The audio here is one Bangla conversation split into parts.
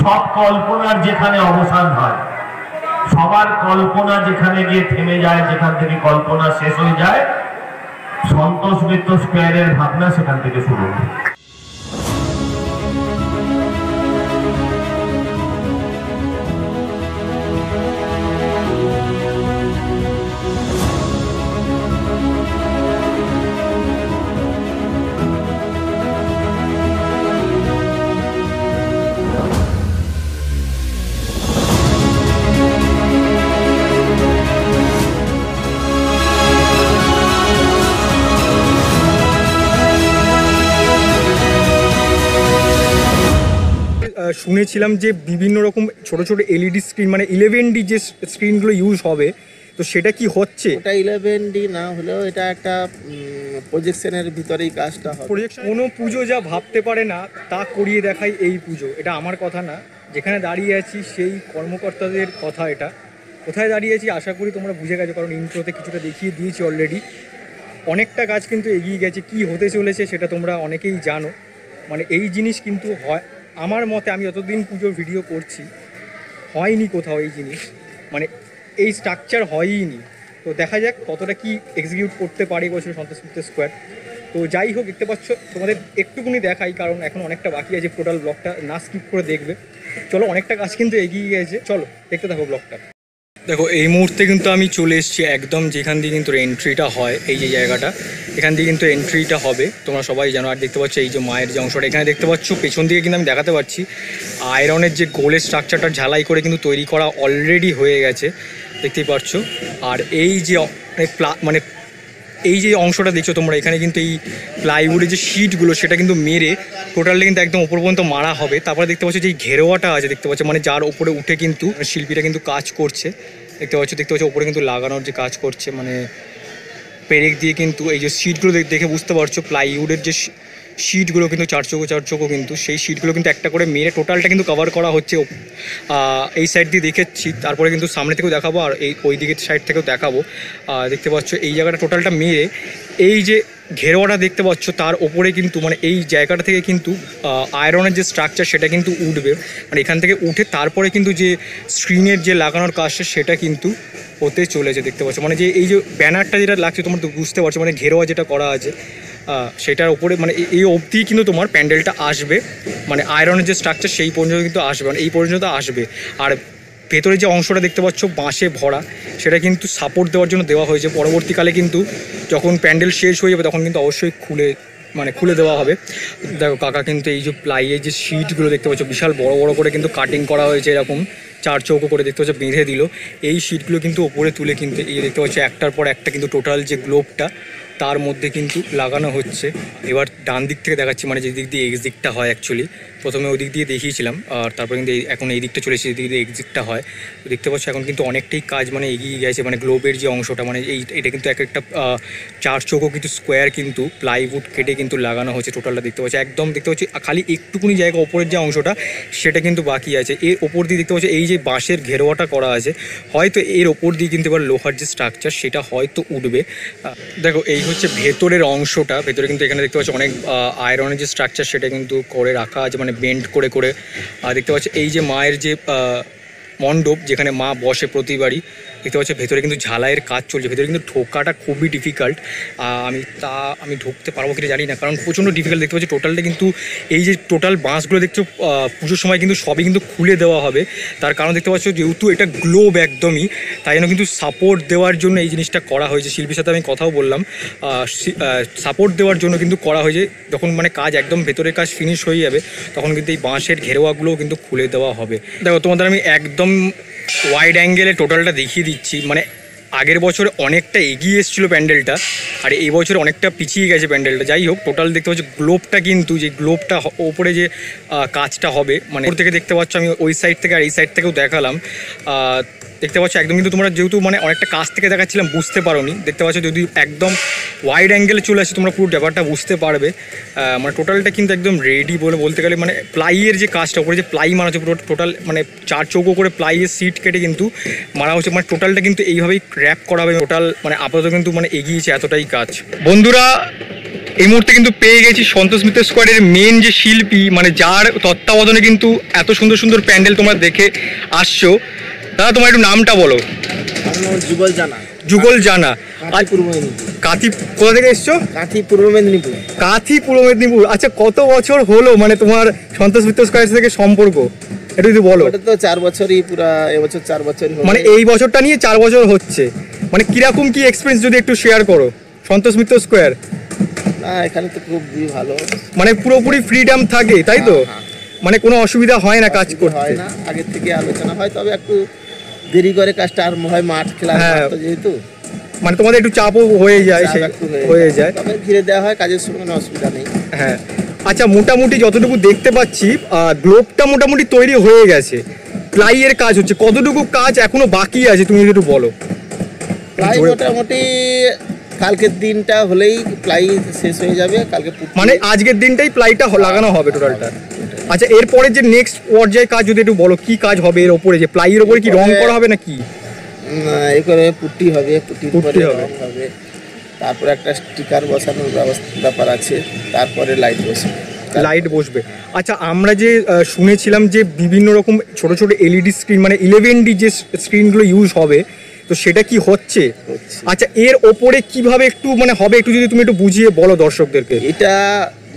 সব কল্পনার যেখানে অবসান হয়, সবার কল্পনা যেখানে গিয়ে থেমে যায়, যেখান থেকে কল্পনা শেষ হয়ে যায়, সন্তোষ মিত্র স্কোয়ারের ভাবনা সেখান থেকে শুরু হয়। শুনেছিলাম যে বিভিন্ন রকম ছোট ছোট এলইডি স্ক্রিন মানে 11D যে স্ক্রিনগুলো ইউজ হবে, তো সেটা কি হচ্ছে? ওটা 11D না হলেও এটা একটা প্রজেকশনের ভিতরেই কাজটা হবে। প্রজেকশন কোনো পুজো যা ভাবতে পারে না তা করিয়ে দেখায় এই পুজো। এটা আমার কথা না, যেখানে দাঁড়িয়ে আছি সেই কর্মকর্তাদের কথা। এটা কোথায় দাঁড়িয়ে আছি আশা করি তোমরা বুঝে গেছো, কারণ ইন্ট্রোতে কিছুটা দেখিয়ে দিয়েছি অলরেডি। অনেকটা কাজ কিন্তু এগিয়ে গেছে, কি হতে চলেছে সেটা তোমরা অনেকেই জানো। মানে এই জিনিস কিন্তু হয় আমার মতে, আমি যতদিন পুজোর ভিডিও করছি হয়নি কোথাও এই জিনিস, মানে এই স্ট্রাকচার হয়ইনি। তো দেখা যাক কতটা কি এক্সিকিউট করতে পারে বছর সন্তোষ মিত্র স্কোয়ার। তো যাই হোক, দেখতে পাচ্ছ, তোমাদের একটুকুনি দেখাই কারণ এখন অনেকটা বাকি আছে। টোটাল ব্লগটা না স্কিপ করে দেখবে। চলো, অনেকটা কাজ কিন্তু এগিয়ে গেছে, চলো দেখতে থাকো ব্লগটা। দেখো, এই মুহূর্তে কিন্তু আমি চলে এসেছি একদম যেখান দিয়ে কিন্তু এন্ট্রিটা হয়, এই যে জায়গাটা, এখান দিয়ে কিন্তু এন্ট্রিটা হবে, তোমরা সবাই জানো। আর দেখতে পাচ্ছ এই যে মায়ের যে অংশটা এখানে দেখতে পাচ্ছ, পেছন দিকে কিন্তু আমি দেখাতে পারছি আয়রনের যে গোলের স্ট্রাকচারটা ঝালাই করে কিন্তু তৈরি করা অলরেডি হয়ে গেছে, দেখতেই পাচ্ছ। আর এই যে মানে এই যে অংশটা দেখছো তোমরা, এখানে কিন্তু এই প্লাইউডের যে শিটগুলো সেটা কিন্তু মেরে টোটালটা কিন্তু একদম ওপর পর্যন্ত মারা হবে। তারপরে দেখতে পাচ্ছ যে এই ঘেরোয়াটা আছে, দেখতে পাচ্ছ, মানে যার ওপরে উঠে কিন্তু শিল্পীরা কিন্তু কাজ করছে, দেখতে পাচ্ছ ওপরে কিন্তু লাগানোর যে কাজ করছে, মানে পেরেক দিয়ে কিন্তু এই যে শিটগুলো দেখে বুঝতে পারছো প্লাইউডের যে শিটগুলো কিন্তু চার চৌকো কিন্তু সেই শিটগুলো কিন্তু একটা করে মেরে টোটালটা কিন্তু কভার করা হচ্ছে। এই সাইড দিয়ে দেখেছি, তারপরে কিন্তু সামনে থেকেও দেখাবো আর এই ওই দিকের সাইড থেকেও দেখাবো। দেখতে পাচ্ছ এই জায়গাটা টোটালটা মেরে এই যে ঘেরোয়াটা দেখতে পাচ্ছ তার ওপরে কিন্তু মানে এই জায়গাটা থেকে কিন্তু আয়রনের যে স্ট্রাকচার সেটা কিন্তু উঠবে, মানে এখান থেকে উঠে তারপরে কিন্তু যে স্ক্রিনের যে লাগানোর কাজটা সেটা কিন্তু হতে চলেছে, দেখতে পাচ্ছ। মানে যে এই যে ব্যানারটা যেটা লাগছে তোমরা তো বুঝতে পারছো, মানে ঘেরোয়া যেটা করা আছে সেটার ওপরে মানে এই অবধি কিন্তু তোমার প্যান্ডেলটা আসবে, মানে আয়রনের যে স্ট্রাকচার সেই পর্যন্ত কিন্তু আসবে, মানে এই পর্যন্ত আসবে। আর ভেতরে যে অংশটা দেখতে পাচ্ছ বাঁশে ভরা, সেটা কিন্তু সাপোর্ট দেওয়ার জন্য দেওয়া হয়েছে। পরবর্তীকালে কিন্তু যখন প্যান্ডেল শেষ হয়ে যাবে তখন কিন্তু অবশ্যই খুলে দেওয়া হবে। দেখো কাকা কিন্তু এই যে প্লাইয়ের যে শিটগুলো দেখতে পাচ্ছ বিশাল বড় বড় করে কিন্তু কাটিং করা হয়েছে, এরকম চার চৌকো করে দেখতে পাচ্ছ বেঁধে দিল। এই শিটগুলো কিন্তু ওপরে তুলে কিন্তু এই দেখতে পাচ্ছ একটার পর একটা কিন্তু টোটাল যে গ্লোবটা তার মধ্যে কিন্তু লাগানো হচ্ছে। এবার ডান দিক থেকে দেখাচ্ছি, মানে যে দিক দিয়ে এক্সিটটা হয়, অ্যাকচুয়ালি প্রথমে ওই দিক দিয়ে দেখিয়েছিলাম আর তারপরে কিন্তু এখন এই দিকটা চলে এসেছে, এই দিক দিয়ে এক্সিটটা হয়। তো দেখতে পাচ্ছ এখন কিন্তু অনেকটাই কাজ মানে এগিয়ে গেছে, মানে গ্লোবের যে অংশটা মানে এটা কিন্তু এক একটা চার চৌকো কিন্তু স্কোয়ার কিন্তু প্লাইউড কেটে কিন্তু লাগানো হচ্ছে টোটালটা, দেখতে পাচ্ছি একদম। দেখতে পাচ্ছি খালি একটুকুনি জায়গা ওপরের যে অংশটা সেটা কিন্তু বাকি আছে। এর ওপর দিয়ে দেখতে পাচ্ছি এই যে বাঁশের ঘেরোয়াটা করা আছে, হয়তো এর ওপর দিয়ে কিন্তু এবার লোহার যে স্ট্রাকচার সেটা হয়তো উঠবে। দেখো এই হচ্ছে ভেতরের অংশটা, ভেতরে কিন্তু এখানে দেখতে পাচ্ছি অনেক আয়রনের যে স্ট্রাকচার সেটা কিন্তু করে রাখা আছে, মানে বেন্ড করে করে। দেখতে পাচ্ছি এই যে মায়ের যে মণ্ডপ যেখানে মা বসে প্রতিবারই, দেখতে পাচ্ছি ভেতরে কিন্তু ঝালাইয়ের কাজ চলছে। ভেতরে কিন্তু ঢোকাটা খুবই ডিফিকাল্ট, আমি ঢুকতে পারবো কিনা জানি না, কারণ প্রচণ্ড ডিফিকাল্ট। দেখতে পাচ্ছি টোটালটা কিন্তু এই যে টোটাল বাঁশগুলো দেখছো পুজোর সময় কিন্তু সবই কিন্তু খুলে দেওয়া হবে। তার কারণ দেখতে পাচ্ছ যেহেতু এটা গ্লোব একদমই, তাই জন্য কিন্তু সাপোর্ট দেওয়ার জন্য এই জিনিসটা করা হয়েছে। শিল্পীর সাথে আমি কথাও বললাম, সাপোর্ট দেওয়ার জন্য কিন্তু করা হয়েছে। যখন মানে কাজ একদম ভেতরের কাজ ফিনিশ হয়ে যাবে তখন কিন্তু এই বাঁশের ঘেরোয়াগুলোও কিন্তু খুলে দেওয়া হবে। দেখো তোমাদের আমি একদম ওয়াইড অ্যাঙ্গেলে টোটালটা দেখিয়ে দিচ্ছি, মানে আগের বছর অনেকটা এগিয়ে এসেছিলো প্যান্ডেলটা আর এই বছর অনেকটা পিছিয়ে গেছে প্যান্ডেলটা। যাই হোক, টোটাল দেখতে পাচ্ছি গ্লোবটা কিন্তু যে গ্লোবটা ওপরে যে কাজটা হবে, মানে ওপর থেকে দেখতে পাচ্ছ আমি ওই সাইড থেকে আর এই সাইড থেকেও দেখালাম, দেখতে পাচ্ছ একদম কিন্তু তোমরা যেহেতু মানে অনেকটা কাছ থেকে দেখাচ্ছিলাম বুঝতে পারোনি। দেখতে পাচ্ছ যদি একদম ওয়াইড অ্যাঙ্গেলে চলে আসে তোমরা পুরো ব্যাপারটা বুঝতে পারবে। মানে টোটালটা কিন্তু একদম রেডি বলতে গেলে, মানে প্লাইয়ের যে কাজটা ওপরে যে প্লাই মারা হচ্ছে পুরো টোটাল মানে চার চৌকো করে প্লাইয়ের সিট কেটে কিন্তু মারা হচ্ছে, মানে টোটালটা কিন্তু এইভাবেই র্যাপ করা হবে টোটাল। মানে আপাতত কিন্তু মানে এগিয়েছে এতটাই কাজ। বন্ধুরা এই মুহূর্তে কিন্তু পেয়ে গেছি সন্তোষ মিত্র স্কোয়ারের মেন যে শিল্পী, মানে যার তত্ত্বাবধানে কিন্তু এত সুন্দর সুন্দর প্যান্ডেল তোমরা দেখে আসছো। দাদা তোমার একটু নামটা বলো। যুগল জানা। যুগল জানা। আর পূর্ব মেদিনীপুর। কাঁথি কোথা থেকে এসছো? কাঁথি পূর্ব মেদিনীপুর। কাঁথি পূর্ব মেদিনীপুর। আচ্ছা, কত বছর হলো মানে তোমার সন্তোষ মিত্র স্কোয়ার থেকে সম্পর্ক, একটু যদি বলো। ওটা তো 4 বছরই, পুরা এবছর 4 বছরই হলো। মানে এই বছরটা নিয়ে 4 বছর হচ্ছে, মানে কিরকম কি এক্সপিরিয়েন্স যদি একটু শেয়ার করো সন্তোষ মিত্র স্কোয়ার। না, এখানে তো খুবই ভালো, মানে পুরোপুরি ফ্রিডম থাকে তাই তো? মানে কোনো অসুবিধা হয় না কাজ করতে? হয় না, আগে থেকে আলোচনা হয়, তবে একটু দেরি করে কাজটা আর হয়, মাঠ খেলা যেহেতু মানে তোমাদের একটু চাপও হয়ে যায়, সেই হয়ে যায়, তবে ধীরে দেওয়া হয়, কাজের সময় কোনো অসুবিধা নেই। হ্যাঁ। আচ্ছা, মোটামুটি যতটুকু দেখতে পাচ্ছি গ্লোবটা মোটামুটি তৈরি হয়ে গেছে, প্লাইয়ের কাজ হচ্ছে, কতটুকু কাজ এখনো বাকি আছে তুমি একটু বলো। প্লাই মোটামুটি কালকের দিনটা হলেই প্লাই শেষ হয়ে যাবে, কালকে মানে আজকের দিনটাই প্লাইটা লাগানো হবে টোটালটা। আচ্ছা, এরপরে যে নেক্সট পর্যায়ে কাজ যদি একটু বলো, কি কাজ হবে এর ওপরে, যে প্লাইয়ের ওপরে কি রং করা হবে নাকি? এই করে পুট্টি হবে, পুট্টি হবে, তারপরে একটা স্টিকার বসানোর ব্যাপার আছে, তারপরে লাইট বসবে। আচ্ছা, আমরা যে শুনেছিলাম যে বিভিন্ন রকম ছোট ছোট এলইডি স্ক্রিন, মানে 11D যে স্ক্রিনগুলো ইউজ হবে, তো সেটা কি হচ্ছে? আচ্ছা, এর ওপরে কিভাবে একটু মানে হবে, একটু যদি তুমি একটু বুঝিয়ে বলো দর্শকদেরকে। এটা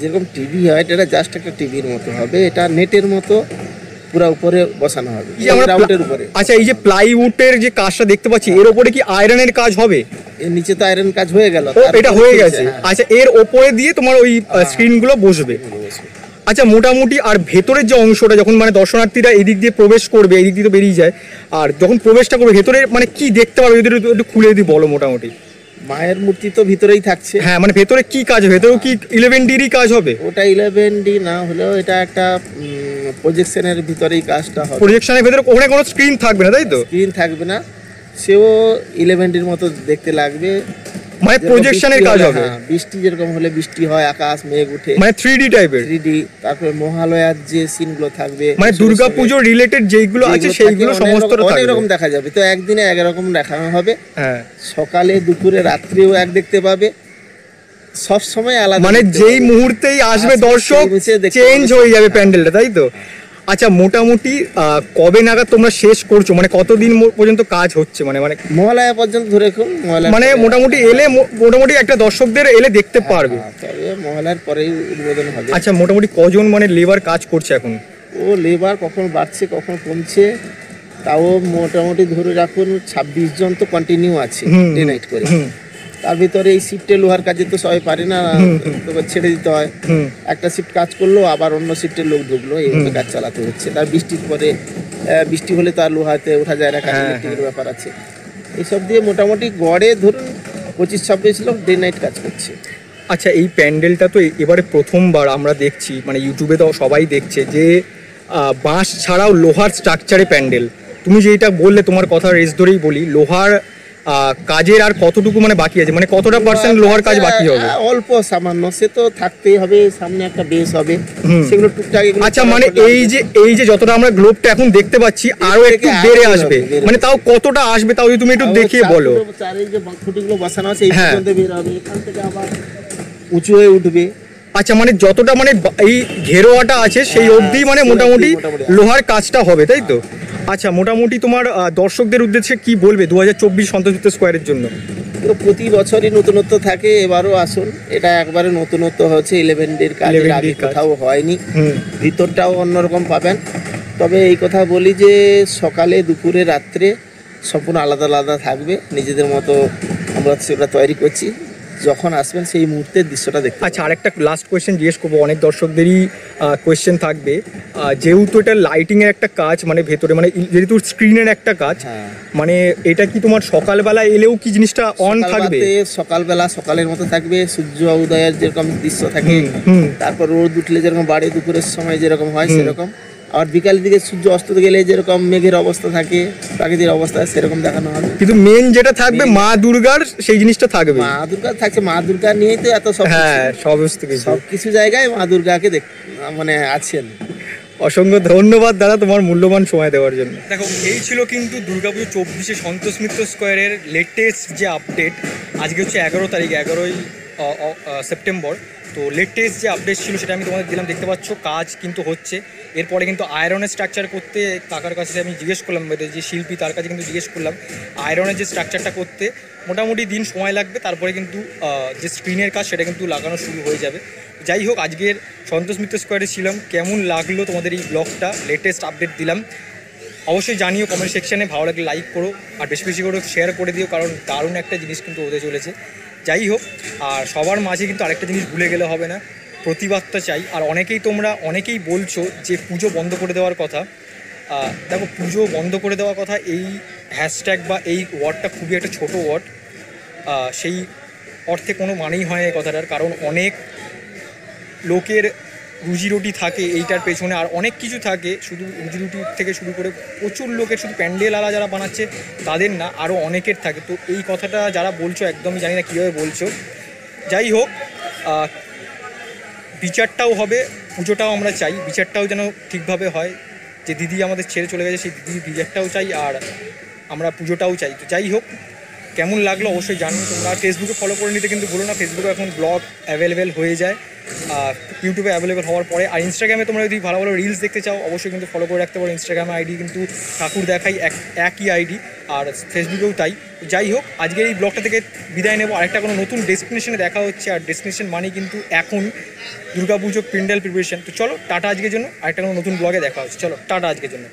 যেরকম টিভি হয়, এটা জাস্ট একটা টিভির মতো হবে, এটা নেটের মতো পুরো উপরে বসানো হবে, রাউন্ডের উপরে। আচ্ছা, এই যে প্লাইউডের যে কাজটা দেখতে পাচ্ছি, এর ওপরে কি আয়রনের কাজ হবে? এর নিচে তো আয়রন কাজ হয়ে গেল, এটা হয়ে গেছে। আচ্ছা, এর ওপরে দিয়ে তোমার ওই স্ক্রিনগুলো বসবে। আচ্ছা, মোটামুটি আর ভেতরের যে অংশটা, যখন মানে দর্শনার্থীরা এদিক দিয়ে প্রবেশ করবে, এদিক দিয়ে তো বেরিয়ে যায়, আর যখন প্রবেশটা করবে ভেতরে মানে কি দেখতে পারবে, যদি একটু খুলে যদি বলো। মোটামুটি মায়ের মূর্তি তো ভিতরেই থাকছে। হ্যাঁ, মানে ভেতরে কি কাজ হবে? ভেতরেও কি 11D কাজ হবে? ওটা 11D না হলেও এটা একটা প্রজেকশনের ভিতরেই কাজটা হবে। প্রজেকশনের ভেতরে ওখানে কোনো স্ক্রিন থাকবে না তাই তো? স্ক্রিন থাকবে না, সেও 11Dর মতো দেখতে লাগবে, মানে প্রজেকশনের কাজ হবে। বৃষ্টি যেরকম হলে বৃষ্টি হয়, আকাশ মেঘ উঠে, মানে 3D টাইপের। 3D। তারপরে মহালয়ার যে সিনগুলো থাকবে, মানে দুর্গাপুজো রিলেটেড যেইগুলো আছে সেইগুলো সমস্তটা থাকবে, অনেক রকম দেখা যাবে। তো একদিনে এক রকম দেখানো হবে। হ্যাঁ, সকালে দুপুরে রাত্রেও এক দেখতে পাবে, সব সময় আলাদা। মানে যেই মুহূর্তেই আসবে দর্শক চেঞ্জ হয়ে যাবে প্যান্ডেলটা, তাই তো? আচ্ছা, মোটামুটি কবে নাগাদ তোমরা শেষ করছো, মানে কতদিন পর্যন্ত কাজ হচ্ছে? মানে মহালয়া পর্যন্ত ধরে রাখুন, মানে মোটামুটি এলে মোটামুটি একটা দর্শকদের এলে দেখতে পারবে। তবে মহালয়ার পরেই উদ্বোধন হবে। আচ্ছা, মোটামুটি কজন মানে লেবার কাজ করছে এখন? ও লেবার কখন বাড়ছে কখন কমছে, তাও মোটামুটি ধরে রাখুন 26 জন তো কন্টিনিউ আছে ডে নাইট করে। তার ভিতরে এই শিফটে লোহার কাজে তো সবাই পারে না, তবে ছেড়ে দিতে হয়। একটা শিফট কাজ করলো, আবার অন্য শিফটের লোক ঢুকলো, এইভাবে কাজ চালাতে হচ্ছে। তার বৃষ্টির পরে, বৃষ্টি হলে তো আর লোহাতে ওঠা যায় না, কাজের ব্যাপার আছে। এইসব দিয়ে মোটামুটি গড়ে ধরুন 25-26 লোক ডে নাইট কাজ করছে। আচ্ছা, এই প্যান্ডেলটা তো এবারে প্রথমবার আমরা দেখছি, মানে ইউটিউবে তো সবাই দেখছে যে বাঁশ ছাড়াও লোহার স্ট্রাকচারে প্যান্ডেল। তুমি যেটা বললে, তোমার কথা রেস ধরেই বলি, লোহার কাজের আর কতটুকু মানে বাকি আছে, মানে কতটা পার্সেন্ট লোহার কাজ বাকি হবে? অল্প সামান্য, সে তো থাকতেই হবে, সামনে একটা বেস হবে, সেগুলো টুকটাক। আচ্ছা, মানে এই যে যতটা আমরা গ্লোবটা এখন দেখতে পাচ্ছি আরো একটু বেড়ে আসবে, মানে তাও কতটা আসবে, তাও তুমি একটু দেখিয়ে বলো। চারে যে খুঁটিগুলো বসানো আছে এই পর্যন্ত বের হবে, এখান থেকে আবার উঁচু হয়ে উঠবে। আচ্ছা, মানে যতটা মানে এই ঘেরোয়াটা আছে সেই অবধি মানে মোটামুটি লোহার কাজটা হবে, তাই তো? আচ্ছা, মোটামুটি তোমার দর্শকদের উদ্দেশ্যে কি বলবে 2024 সন্তোষ মিত্র স্কোয়ারের জন্য? তো প্রতি বছরই নতুনত্ব থাকে, এবারও আসুন, এটা একবারে নতুনত্ব হচ্ছে। 11Dর কাজ আগে কোথাও হয়নি, ভিতরটাও অন্যরকম পাবেন। তবে এই কথা বলি যে সকালে দুপুরে রাত্রে সম্পূর্ণ আলাদা আলাদা থাকবে, নিজেদের মতো আমরা সেটা তৈরি করছি। যখন আসবেন সেই মুহূর্তের দৃশ্যটা দেখতে। আচ্ছা, আরেকটা লাস্ট কোয়েশ্চেন জিজ্ঞেস করবো, অনেক দর্শকদেরই কোয়েশ্চেন থাকবে, যেহেতু এটা লাইটিংয়ের একটা কাজ, মানে ভেতরে মানে যেহেতু স্ক্রিনের একটা কাজ, মানে এটা কি তোমার সকালবেলা এলেও কি জিনিসটা অন থাকবে? সকালবেলা সকালের মতো থাকবে, সূর্য উদয়ের যেরকম দৃশ্য থাকে, তারপর রোদ উঠলে যেরকম বাড়ে, দুপুরের সময় যেরকম হয় সেরকম, আর বিকালের দিকে সূর্য অস্ত গেলে যেরকম মেঘের অবস্থা থাকে, প্রাকৃতিক অবস্থা সেরকম দেখানো হবে। কিন্তু মেন যেটা থাকবে মা দুর্গার, সেই জিনিসটা থাকবে। মা দুর্গা থাকছে, মা দুর্গা নিয়েই তো এত সব কিছু জায়গায় মা দুর্গাকে মানে আছেন। অসংখ্য ধন্যবাদ দাদা তোমার মূল্যবান সময় দেওয়ার জন্য। দেখো, এই ছিল কিন্তু দুর্গাপুজো 24 সন্তোষ মিত্র স্কোয়ারের লেটেস্ট যে আপডেট। আজকে হচ্ছে 11 তারিখ, 11ই সেপ্টেম্বর। তো লেটেস্ট যে আপডেট ছিল সেটা আমি তোমাদের দিলাম, দেখতে পাচ্ছ কাজ কিন্তু হচ্ছে। এরপরে কিন্তু আয়রনের স্ট্রাকচার করতে কাকার কাছে আমি জিজ্ঞেস করলাম, যে শিল্পী তার কাছে কিন্তু জিজ্ঞেস করলাম আয়রনের যে স্ট্রাকচারটা করতে মোটামুটি দিন সময় লাগবে, তারপরে কিন্তু যে স্ক্রিনের কাজ সেটা কিন্তু লাগানো শুরু হয়ে যাবে। যাই হোক, আজকের সন্তোষ মিত্র স্কোয়ারে ছিলাম। কেমন লাগলো তোমাদের এই ব্লগটা, লেটেস্ট আপডেট দিলাম অবশ্যই জানিও কমেন্ট সেকশানে। ভালো লাগলে লাইক করো আর বেশি বেশি করে শেয়ার করে দিও, কারণ দারুণ একটা জিনিস কিন্তু হতে চলেছে। যাই হোক, আর সবার মাঝে কিন্তু আরেকটা জিনিস ভুলে গেলে হবে না, প্রতিবাদটা চাই। আর অনেকেই বলছো যে পুজো বন্ধ করে দেওয়ার কথা। দেখো, পুজো বন্ধ করে দেওয়ার কথা, এই হ্যাশট্যাগ বা এই ওয়ার্ডটা খুবই একটা ছোট ওয়ার্ড। সেই অর্থে কোনো মানেই হয় না এই কথাটার, কারণ অনেক লোকের রুজিরুটি থাকে এইটার পেছনে, আর অনেক কিছু থাকে। শুধু রুজিরুটি থেকে শুরু করে প্রচুর লোকের, শুধু প্যান্ডেল আলা যারা বানাচ্ছে তাদের না, আরও অনেকের থাকে। তো এই কথাটা যারা বলছো একদমই জানি না কীভাবে বলছো। যাই হোক, বিচারটাও হবে, পুজোটাও আমরা চাই, বিচারটাও যেন ঠিকভাবে হয়। যে দিদি আমাদের ছেড়ে চলে গেছে সেই দিদির বিচারটাও চাই, আর আমরা পুজোটাও চাই। তো যাই হোক, কেমন লাগলো অবশ্যই জানো। তোমরা ফেসবুকে ফলো করে নিতে কিন্তু ভুলো না, ফেসবুকে এখন ব্লগ অ্যাভেলেবেল হয়ে যায়, ইউটিউবে অ্যাভেলেবেল হওয়ার পরে। আর ইনস্টাগ্রামে তোমরা যদি ভালো ভালো রিলস দেখতে চাও অবশ্যই কিন্তু ফলো করে রাখতে পারো। ইনস্টাগ্রামে আইডি কিন্তু ঠাকুর দেখাই একই আইডি, আর ফেসবুকেও তাই। যাই হোক, আজকের এই ব্লগটা থেকে বিদায় নেবো। আরেকটা কোনো নতুন ডেস্টিনেশনে দেখা হচ্ছে, আর ডেস্টিনেশন মানে কিন্তু এখন দুর্গাপুজো প্যান্ডেল প্রিপারেশন। তো চলো টাটা আজকের জন্য, আরেকটা কোনো নতুন ব্লগে দেখা হচ্ছে। চলো টাটা আজকের জন্য।